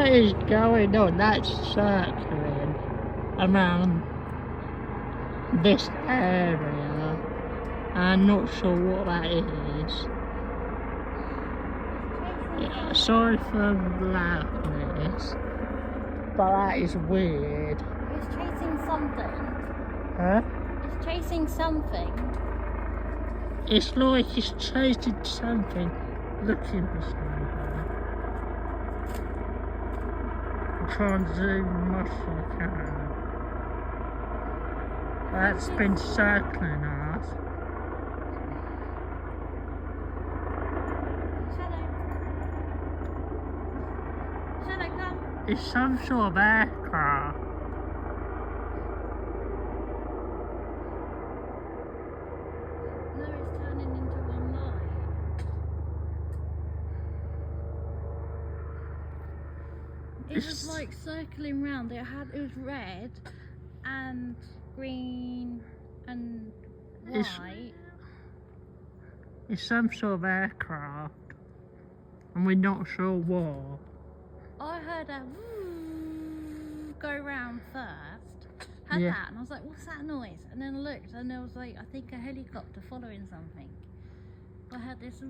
What is going on? That's circling around this area. I'm not sure what that is. Yeah, sorry for the loudness, but that is weird. It's chasing something. Huh? It's chasing something. It's like it's chasing something, looking for something. I'm trying to zoom as much as I can. That's been circling us. Shadow, come. It's some sort of aircraft. No, it's turning into one light. It was like circling round. It was red and green and white. It's some sort of aircraft, and we're not sure what. I heard a go round first. Had that, and I was like, "What's that noise?" And then I looked, and there was like, I think a helicopter following something. I heard this.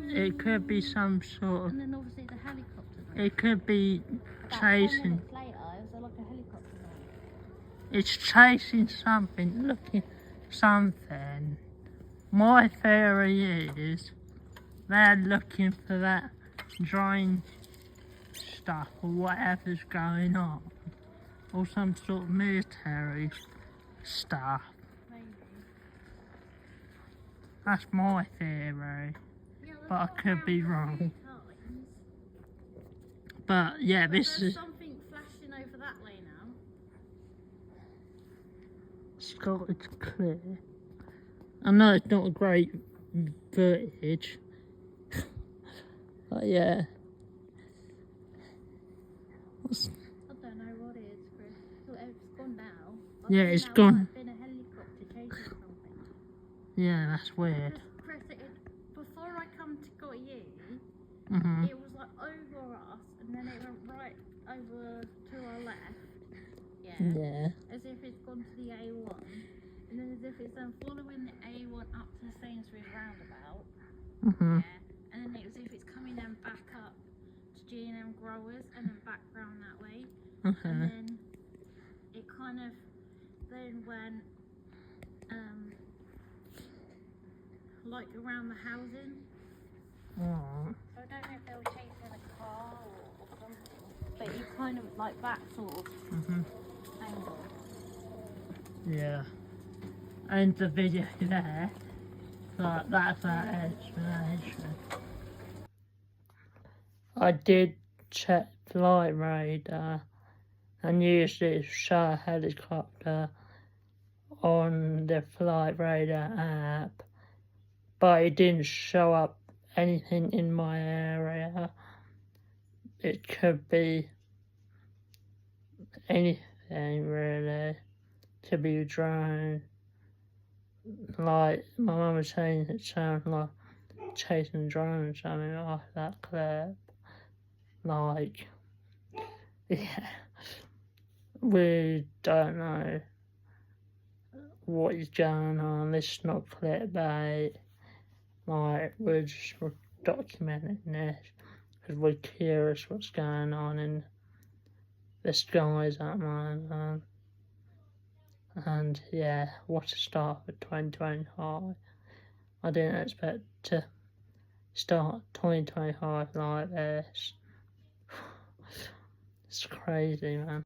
It could be some sort of. And then obviously the helicopter. It could be About chasing. 10 minutes later, it was like a helicopter. It's chasing something, looking something. My theory is they're looking for that drone stuff or whatever's going on, or some sort of military stuff. Maybe. That's my theory, but I could be wrong. But yeah, this is. Something flashing over that way now. It's clear. I know it's not a great footage, but yeah. I don't know what it is, Chris. It's gone now. Yeah, it's gone. There's been a helicopter chasing something. Yeah, that's weird. Chris, before I come to got you, Mhm. it was like over us, and then it went right over to our left. Yeah. As if it's gone to the A1, and then as if it's then following the A1 up to the Sainsbury's roundabout. Mhm. Yeah, and then it's as if it's coming then back up to G&M Growers, and then back round that way. And then it kind of then went like around the housing. Oh. So I don't know if they were chasing a car or something, but you kind of like that sort of angle. Yeah. And the video there. But that's that explanation. I did check Flight Radar and used it to show a helicopter on the Flight Radar app, but it didn't show up anything in my area. It could be anything really. Could be a drone. Like my mum was saying, it sounds like chasing a drone or something like that clip. Like, yeah, we don't know what is going on. This is not clickbait. Like, we're just documenting this because we're curious what's going on in the skies at the moment. And yeah, what a start for 2025. I didn't expect to start 2025 like this. It's crazy, man.